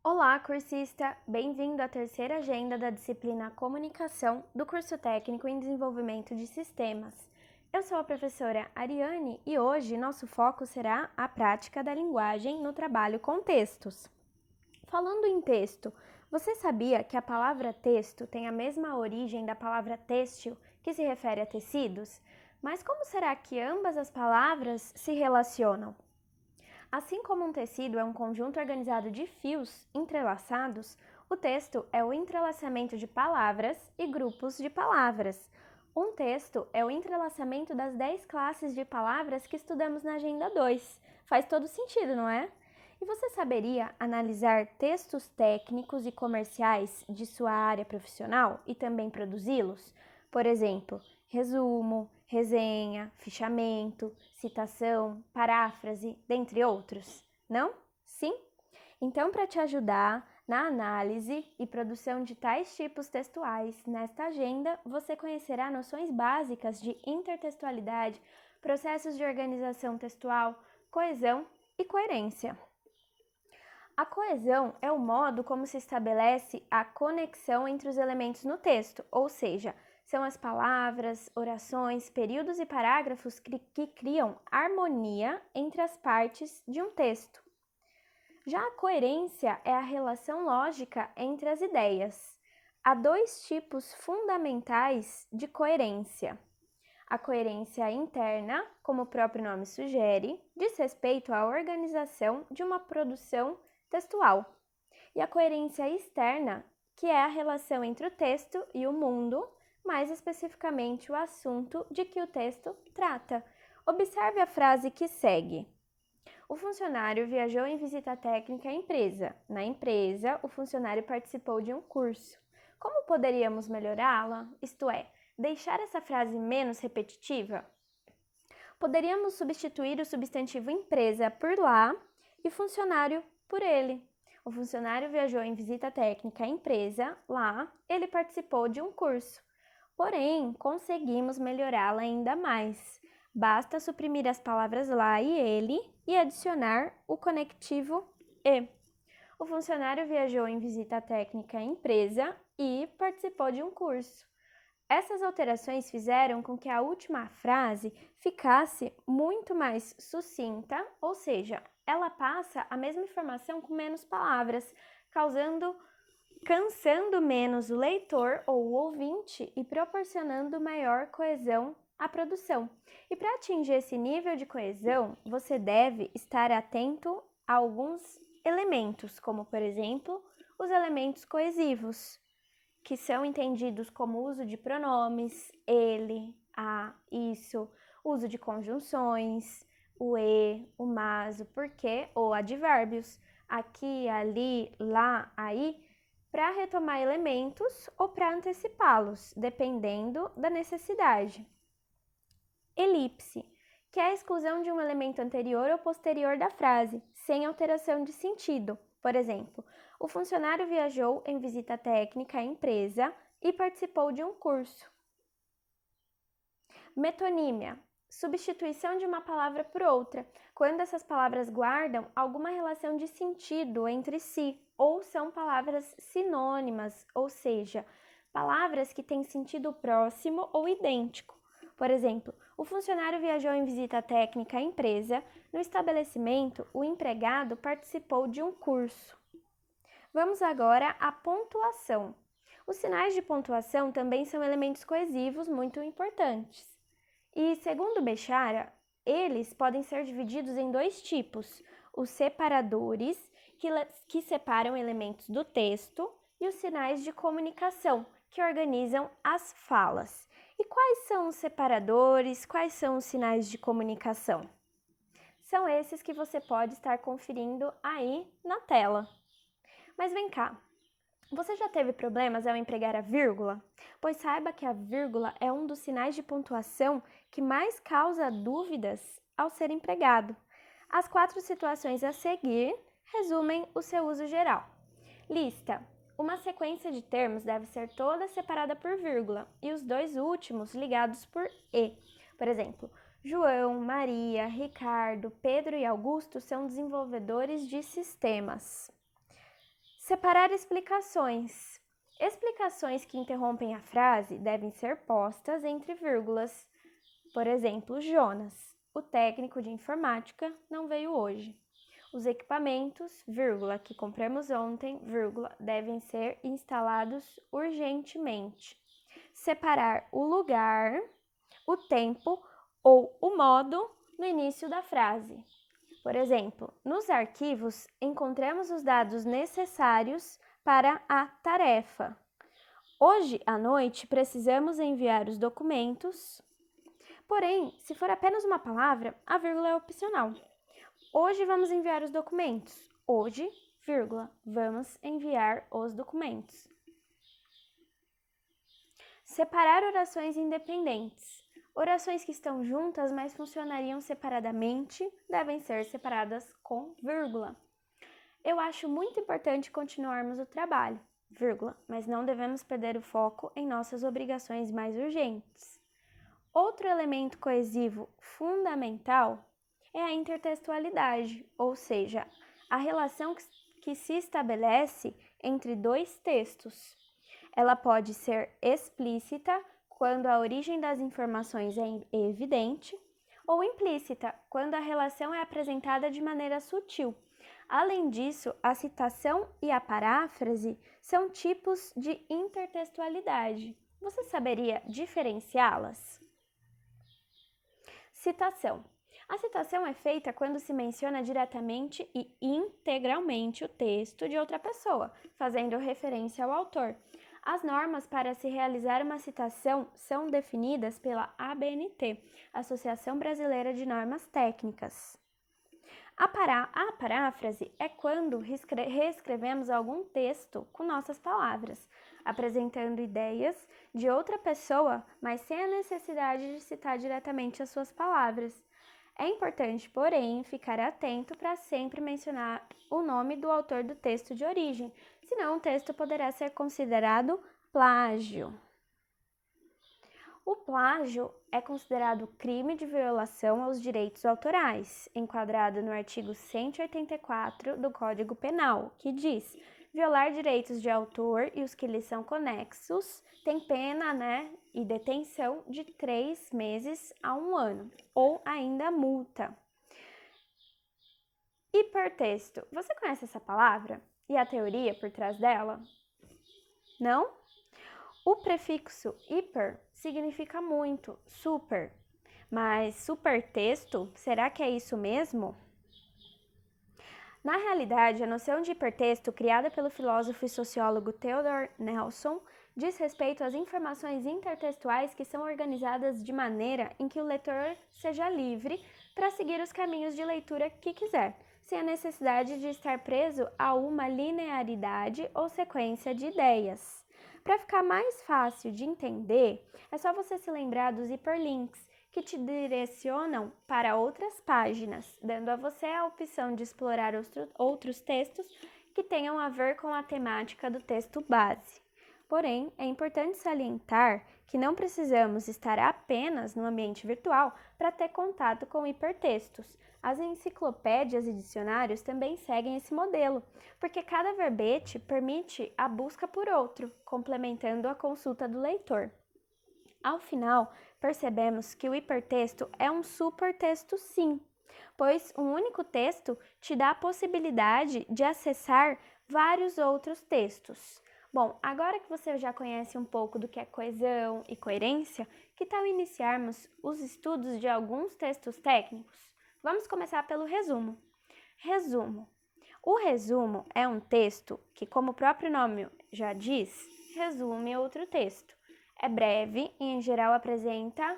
Olá, cursista! Bem-vindo à terceira agenda da disciplina Comunicação do curso técnico em Desenvolvimento de Sistemas. Eu sou a professora Ariane e hoje nosso foco será a prática da linguagem no trabalho com textos. Falando em texto, você sabia que a palavra texto tem a mesma origem da palavra têxtil, que se refere a tecidos? Mas como será que ambas as palavras se relacionam? Assim como um tecido é um conjunto organizado de fios entrelaçados, o texto é o entrelaçamento de palavras e grupos de palavras. Um texto é o entrelaçamento das 10 classes de palavras que estudamos na Agenda 2. Faz todo sentido, não é? E você saberia analisar textos técnicos e comerciais de sua área profissional e também produzi-los? Por exemplo, resumo, resenha, fichamento, citação, paráfrase, dentre outros. Não? Sim? Então, para te ajudar na análise e produção de tais tipos textuais, nesta agenda você conhecerá noções básicas de intertextualidade, processos de organização textual, coesão e coerência. A coesão é o modo como se estabelece a conexão entre os elementos no texto, ou seja, são as palavras, orações, períodos e parágrafos que criam harmonia entre as partes de um texto. Já a coerência é a relação lógica entre as ideias. Há dois tipos fundamentais de coerência. A coerência interna, como o próprio nome sugere, diz respeito à organização de uma produção textual. E a coerência externa, que é a relação entre o texto e o mundo, mais especificamente o assunto de que o texto trata. Observe a frase que segue. O funcionário viajou em visita técnica à empresa. Na empresa, o funcionário participou de um curso. Como poderíamos melhorá-la? Isto é, deixar essa frase menos repetitiva? Poderíamos substituir o substantivo empresa por lá e funcionário por ele. O funcionário viajou em visita técnica à empresa, lá ele participou de um curso. Porém, conseguimos melhorá-la ainda mais. Basta suprimir as palavras lá e ele e adicionar o conectivo e. O funcionário viajou em visita técnica à empresa e participou de um curso. Essas alterações fizeram com que a última frase ficasse muito mais sucinta, ou seja, ela passa a mesma informação com menos palavras, cansando menos o leitor ou o ouvinte e proporcionando maior coesão à produção. E para atingir esse nível de coesão, você deve estar atento a alguns elementos, como por exemplo, os elementos coesivos, que são entendidos como uso de pronomes, ele, a, isso, uso de conjunções, o e, o mas, o porquê ou advérbios, aqui, ali, lá, aí, para retomar elementos ou para antecipá-los, dependendo da necessidade. Elipse, que é a exclusão de um elemento anterior ou posterior da frase, sem alteração de sentido. Por exemplo, o funcionário viajou em visita técnica à empresa e participou de um curso. Metonímia, substituição de uma palavra por outra, quando essas palavras guardam alguma relação de sentido entre si, ou são palavras sinônimas, ou seja, palavras que têm sentido próximo ou idêntico. Por exemplo, o funcionário viajou em visita técnica à empresa. No estabelecimento, o empregado participou de um curso. Vamos agora à pontuação. Os sinais de pontuação também são elementos coesivos muito importantes. E, segundo Bechara, eles podem ser divididos em dois tipos: os separadores, que separam elementos do texto, e os sinais de comunicação, que organizam as falas. E quais são os separadores, quais são os sinais de comunicação? São esses que você pode estar conferindo aí na tela. Mas vem cá, você já teve problemas ao empregar a vírgula? Pois saiba que a vírgula é um dos sinais de pontuação que mais causa dúvidas ao ser empregado. As 4 situações a seguir resumem o seu uso geral. Lista. Uma sequência de termos deve ser toda separada por vírgula e os dois últimos ligados por e. Por exemplo, João, Maria, Ricardo, Pedro e Augusto são desenvolvedores de sistemas. Separar explicações. Explicações que interrompem a frase devem ser postas entre vírgulas. Por exemplo, Jonas, o técnico de informática, não veio hoje. Os equipamentos, vírgula, que compramos ontem, vírgula, devem ser instalados urgentemente. Separar o lugar, o tempo ou o modo no início da frase. Por exemplo, nos arquivos encontramos os dados necessários para a tarefa. Hoje à noite precisamos enviar os documentos. Porém, se for apenas uma palavra, a vírgula é opcional. Hoje vamos enviar os documentos. Hoje, vírgula, vamos enviar os documentos. Separar orações independentes. Orações que estão juntas, mas funcionariam separadamente, devem ser separadas com vírgula. Eu acho muito importante continuarmos o trabalho, vírgula, mas não devemos perder o foco em nossas obrigações mais urgentes. Outro elemento coesivo fundamental é a intertextualidade, ou seja, a relação que se estabelece entre dois textos. Ela pode ser explícita, quando a origem das informações é evidente, ou implícita, quando a relação é apresentada de maneira sutil. Além disso, a citação e a paráfrase são tipos de intertextualidade. Você saberia diferenciá-las? Citação. A citação é feita quando se menciona diretamente e integralmente o texto de outra pessoa, fazendo referência ao autor. As normas para se realizar uma citação são definidas pela ABNT, Associação Brasileira de Normas Técnicas. A paráfrase é quando reescrevemos algum texto com nossas palavras, apresentando ideias de outra pessoa, mas sem a necessidade de citar diretamente as suas palavras. É importante, porém, ficar atento para sempre mencionar o nome do autor do texto de origem, senão o texto poderá ser considerado plágio. O plágio é considerado crime de violação aos direitos autorais, enquadrado no artigo 184 do Código Penal, que diz: violar direitos de autor e os que lhes são conexos tem pena, e detenção de 3 meses a 1 ano, ou ainda multa. Hipertexto. Você conhece essa palavra e a teoria por trás dela? Não? O prefixo hiper significa muito, super. Mas supertexto, será que é isso mesmo? Na realidade, a noção de hipertexto, criada pelo filósofo e sociólogo Theodore Nelson, diz respeito às informações intertextuais que são organizadas de maneira em que o leitor seja livre para seguir os caminhos de leitura que quiser, sem a necessidade de estar preso a uma linearidade ou sequência de ideias. Para ficar mais fácil de entender, é só você se lembrar dos hiperlinks, que te direcionam para outras páginas, dando a você a opção de explorar outros textos que tenham a ver com a temática do texto base. Porém, é importante salientar que não precisamos estar apenas no ambiente virtual para ter contato com hipertextos. As enciclopédias e dicionários também seguem esse modelo, porque cada verbete permite a busca por outro, complementando a consulta do leitor. Ao final, percebemos que o hipertexto é um supertexto sim, pois um único texto te dá a possibilidade de acessar vários outros textos. Bom, agora que você já conhece um pouco do que é coesão e coerência, que tal iniciarmos os estudos de alguns textos técnicos? Vamos começar pelo resumo. Resumo. O resumo é um texto que, como o próprio nome já diz, resume outro texto. É breve e, em geral, apresenta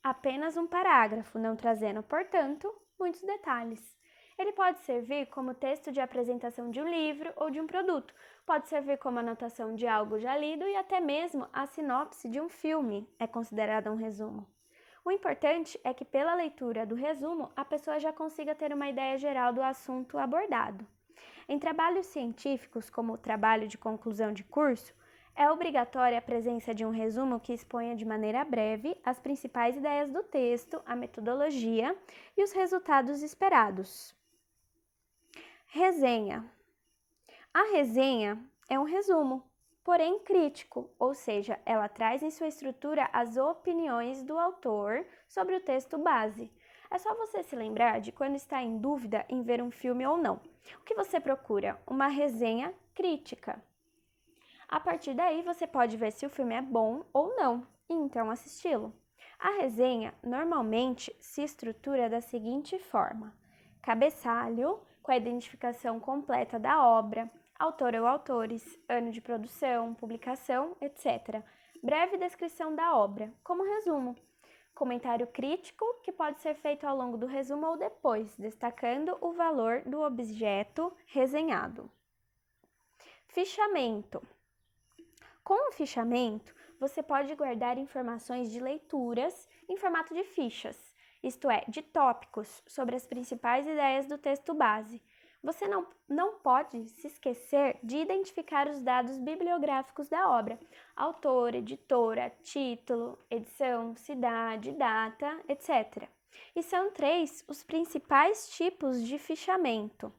apenas um parágrafo, não trazendo, portanto, muitos detalhes. Ele pode servir como texto de apresentação de um livro ou de um produto, pode servir como anotação de algo já lido e até mesmo a sinopse de um filme é considerada um resumo. O importante é que, pela leitura do resumo, a pessoa já consiga ter uma ideia geral do assunto abordado. Em trabalhos científicos, como o trabalho de conclusão de curso, é obrigatória a presença de um resumo que exponha de maneira breve as principais ideias do texto, a metodologia e os resultados esperados. Resenha. A resenha é um resumo, porém crítico, ou seja, ela traz em sua estrutura as opiniões do autor sobre o texto base. É só você se lembrar de quando está em dúvida em ver um filme ou não. O que você procura? Uma resenha crítica. A partir daí, você pode ver se o filme é bom ou não, e então assisti-lo. A resenha normalmente se estrutura da seguinte forma: cabeçalho, com a identificação completa da obra, autor ou autores, ano de produção, publicação, etc. Breve descrição da obra, como resumo. Comentário crítico, que pode ser feito ao longo do resumo ou depois, destacando o valor do objeto resenhado. Fichamento. Com o fichamento, você pode guardar informações de leituras em formato de fichas, isto é, de tópicos sobre as principais ideias do texto base. Você não pode se esquecer de identificar os dados bibliográficos da obra: autor, editora, título, edição, cidade, data, etc. E são 3 os principais tipos de fichamento.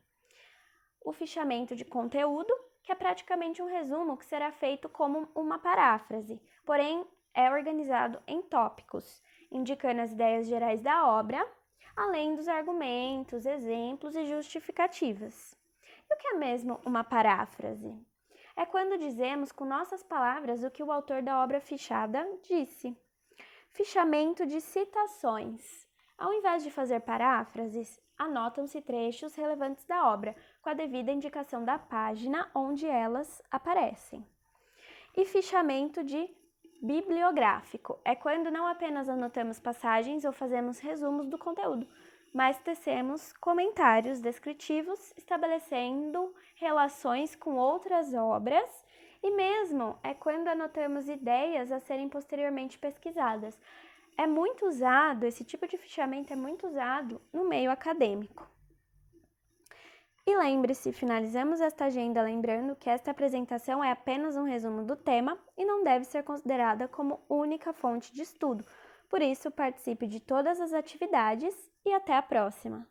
O fichamento de conteúdo, que é praticamente um resumo que será feito como uma paráfrase, porém é organizado em tópicos, indicando as ideias gerais da obra, além dos argumentos, exemplos e justificativas. E o que é mesmo uma paráfrase? É quando dizemos com nossas palavras o que o autor da obra fichada disse. Fichamento de citações. Ao invés de fazer paráfrases, anotam-se trechos relevantes da obra, com a devida indicação da página onde elas aparecem. E fichamento de bibliográfico é quando não apenas anotamos passagens ou fazemos resumos do conteúdo, mas tecemos comentários descritivos, estabelecendo relações com outras obras, e mesmo é quando anotamos ideias a serem posteriormente pesquisadas. É muito usado, esse tipo de fichamento é muito usado no meio acadêmico. E lembre-se, finalizamos esta agenda lembrando que esta apresentação é apenas um resumo do tema e não deve ser considerada como única fonte de estudo. Por isso, participe de todas as atividades e até a próxima!